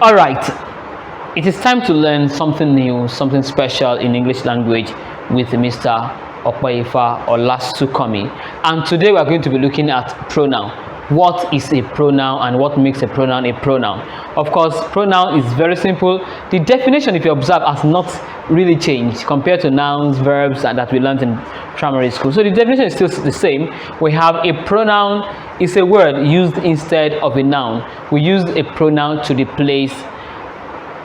All right, it is time to learn something new, something special in English language with Mr. Okpaifa Olasukomi. And today we are going to be looking at pronoun. What is a pronoun and what makes a pronoun a pronoun? Of course, pronoun is very simple. The definition, if you observe, has not really changed compared to nouns, verbs that we learned in primary school. So the definition is still the same. We have a pronoun is a word used instead of a noun. We use a pronoun to replace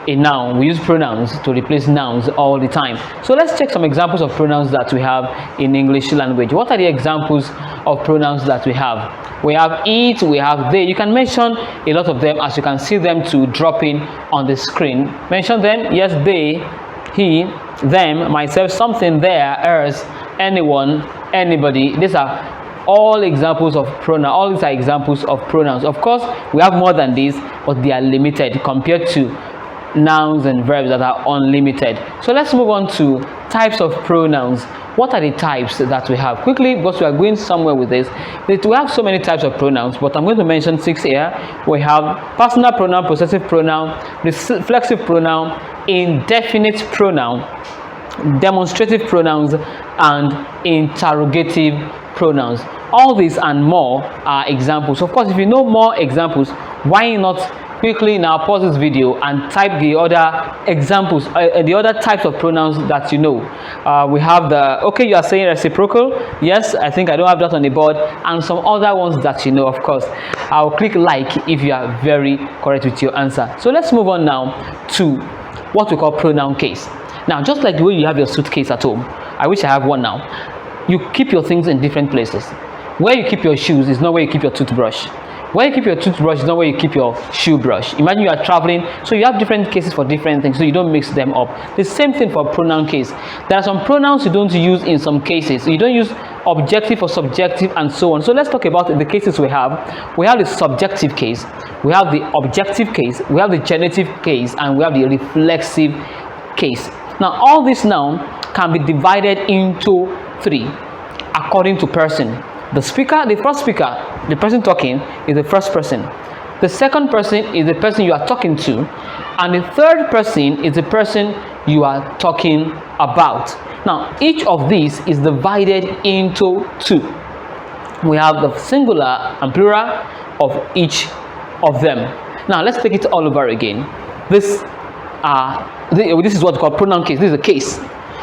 a noun. We use pronouns to replace nouns all the time. So let's check some examples of pronouns that we have in English language. What are the examples of pronouns that we have? We have it, we have they. You can mention a lot of them as you can see them to drop in on the screen. Mention them. Yes, they, he, them, myself, something, there, hers, anyone, anybody. These are all examples of pronoun. All these are examples of pronouns. Of course, we have more than these, but they are limited compared to nouns and verbs that are unlimited. So let's move on to types of pronouns. What are the types that we have? Quickly, because we are going somewhere with this. We have so many types of pronouns, but I'm going to mention 6 here. We have personal pronoun, possessive pronoun, reflexive pronoun, indefinite pronoun, demonstrative pronouns, and interrogative pronouns. All these and more are examples. Of course, if you know more examples, why not quickly now pause this video and type the other examples, the other types of pronouns that you know. We have the, okay, you are saying reciprocal. Yes, I think I don't have that on the board, and some other ones that you know. Of course, I'll click like if you are very correct with your answer. So let's move on now to what we call pronoun case. Now, just like the way you have your suitcase at home, I wish I have one now. You keep your things in different places. Where you keep your shoes is not where you keep your toothbrush. Where you keep your toothbrush is not where you keep your shoe brush. Imagine you are traveling, so you have different cases for different things, so you don't mix them up. The same thing for pronoun case. There are some pronouns you don't use in some cases. You don't use objective or subjective and so on. So let's talk about the cases we have. We have the subjective case, we have the objective case, we have the genitive case, and we have the reflexive case. Now, all this now can be divided into 3 according to person. The speaker, the first speaker, the person talking, is the first person. The second person is the person you are talking to, and the third person is the person you are talking about. Now, each of these is divided into 2. We have the singular and plural of each of them. Now, let's take it all over again. This is what's called pronoun case. This is a case.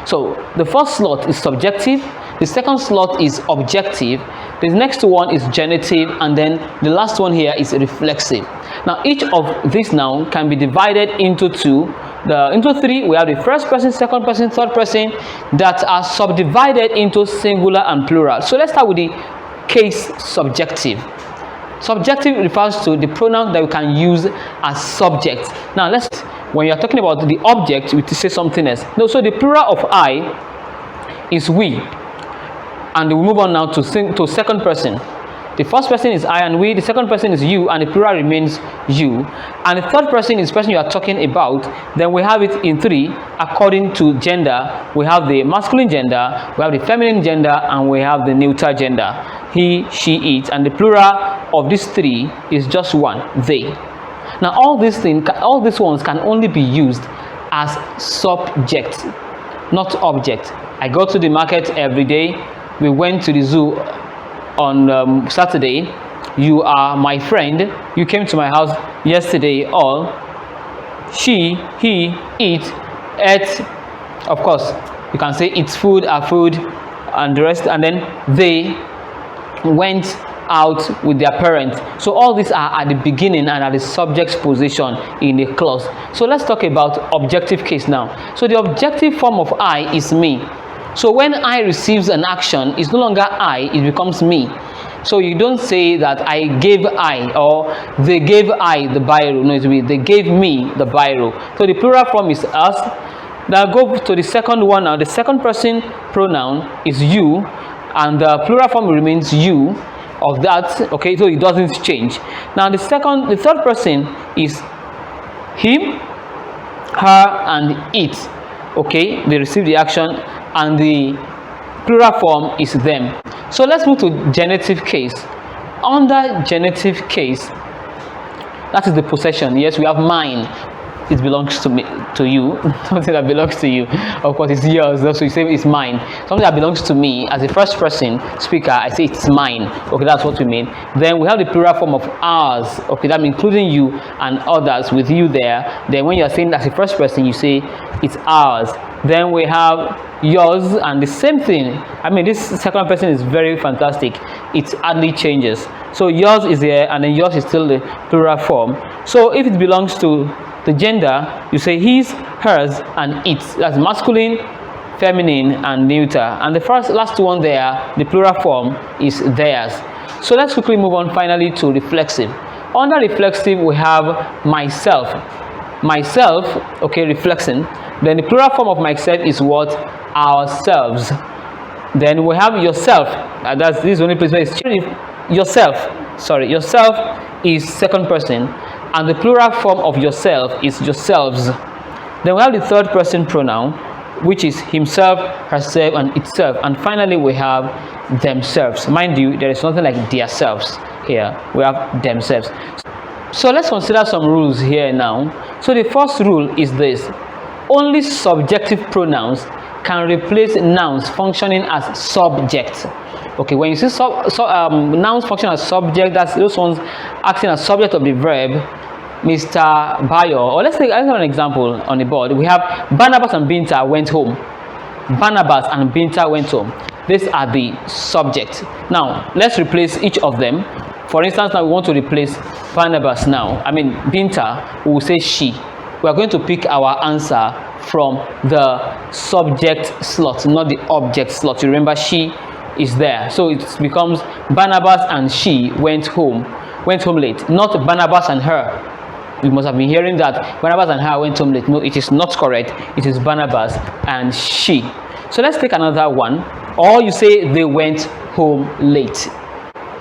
So the first slot is subjective, the second slot is objective, the next one is genitive, and then the last one here is reflexive. Now, each of these now can be divided into 2. Into 3, we have the first person, second person, third person that are subdivided into singular and plural. So let's start with the case subjective. Subjective refers to the pronoun that we can use as subject. Now, when you are talking about the object, we say something else. No, so the plural of I is we, and we move on now to second person. The first person is I and we, the second person is you, and the plural remains you, and the third person is the person you are talking about. Then we have it in 3 according to gender. We have the masculine gender, we have the feminine gender, and we have the neuter gender, he, she, it, and the plural of these 3 is just one, they. Now, all these ones can only be used as subject, not object. I go to the market every day. We went to the zoo on Saturday. You are my friend. You came to my house yesterday. All. She, he, it, ate. Of course, you can say it's food, our food, and the rest. And then they went out with their parents. So all these are at the beginning and at the subject's position in the clause. So let's talk about objective case now. So the objective form of I is me. So when I receives an action, it's no longer I, it becomes me. So you don't say that I gave I or they gave I the biro. No, it's me. They gave me the biro. So the plural form is us. Now go to the second one now. The second person pronoun is you, and the plural form remains you of that. Okay, so it doesn't change. Now the third person is him, her, and it. Okay, they receive the action, and the plural form is them. So let's move to genitive case. Under genitive case, that is the possession. Yes, we have mine. It belongs to me, to you. Something that belongs to you, of course, it's yours. So you say it's mine. Something that belongs to me as a first person speaker, I say it's mine. Okay, that's what we mean. Then we have the plural form of ours. Okay, that means including you and others with you there. Then when you are saying as a first person, you say it's ours. Then we have yours, and the same thing. I mean, this second person is very fantastic. It hardly changes. So yours is there, and then yours is still the plural form. So if it belongs to the gender, you say his, hers, and its. That's masculine, feminine, and neuter. And the last one there, the plural form, is theirs. So let's quickly move on finally to reflexive. Under reflexive, we have myself. Myself, okay, reflection. Then the plural form of myself is what? Ourselves. Then we have yourself. This is the only place where it's yourself. Sorry, yourself is second person, and the plural form of yourself is yourselves. Then we have the third person pronoun, which is himself, herself, and itself. And finally, we have themselves. Mind you, there is nothing like their selves here. We have themselves. So let's consider some rules here now. So the first rule is this: only subjective pronouns can replace nouns functioning as subject. Okay, when you see nouns function as subject, that's those ones acting as subject of the verb. Mr. Bayo, or let's have an example on the board. We have Barnabas and Binta went home. Barnabas and Binta went home. These are the subject. Now let's replace each of them. For instance, now we want to replace Barnabas now. I mean Binta, we will say she. We are going to pick our answer from the subject slot, not the object slot. You remember she is there, so it becomes Barnabas and she went home late, not Barnabas and her. You must have been hearing that Barnabas and her went home late. No, it is not correct. It is Barnabas and she. So let's take another one. Or you say they went home late.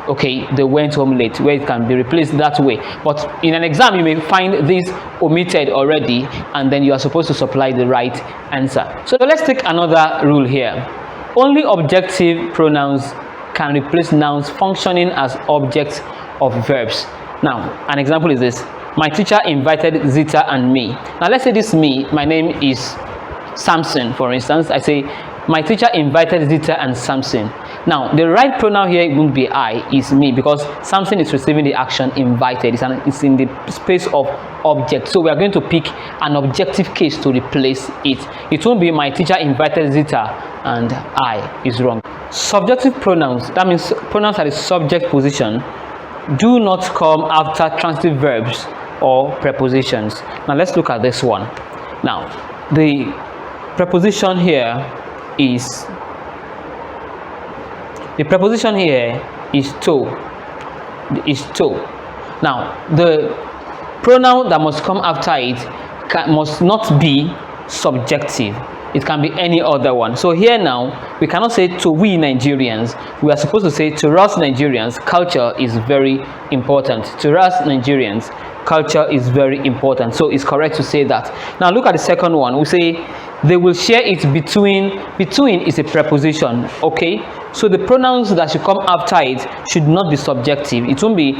Okay, they went home late, where it can be replaced that way. But in an exam, you may find this omitted already, and then you are supposed to supply the right answer. So let's take another rule here. Only objective pronouns can replace nouns functioning as objects of verbs. Now, an example is this: my teacher invited Zita and me. Now let's say this me, my name is Samson, for instance. I say my teacher invited Zita and Samson. Now the right pronoun here won't be I, is me, because Samson is receiving the action invited. It's in the space of object, so we are going to pick an objective case to replace it. It won't be my teacher invited Zita and I. Is wrong. Subjective pronouns, that means pronouns at the subject position, do not come after transitive verbs or prepositions. Now let's look at this one. Now the preposition here is to. Now the pronoun that must come after it must not be subjective. It can be any other one. So here now, we cannot say to we Nigerians. We are supposed to say to us Nigerians, culture is very important. To us Nigerians, culture is very important. So it's correct to say that. Now look at the second one. We say they will share it between. Between is a preposition. Okay, so the pronouns that should come after it should not be subjective. It won't be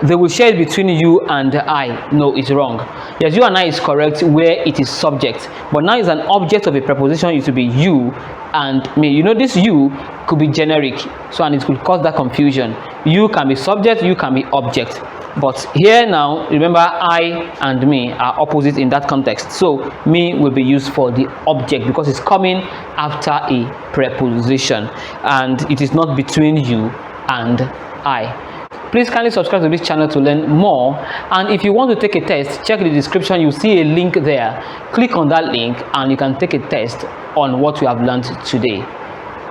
they will share it between you and I. No, it's wrong. Yes, you and I is correct where it is subject, but now it's an object of a preposition. It will be you and me. You know, this you could be generic, so and it could cause that confusion. You can be subject, you can be object, but here now remember I and me are opposite in that context, so me will be used for the object because it's coming after a preposition and it is not between you and I. Please kindly subscribe to this channel to learn more, and if you want to take a test, check the description. You see a link there. Click on that link and you can take a test on what you have learned today.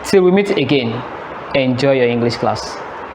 Till we meet again, enjoy your English class.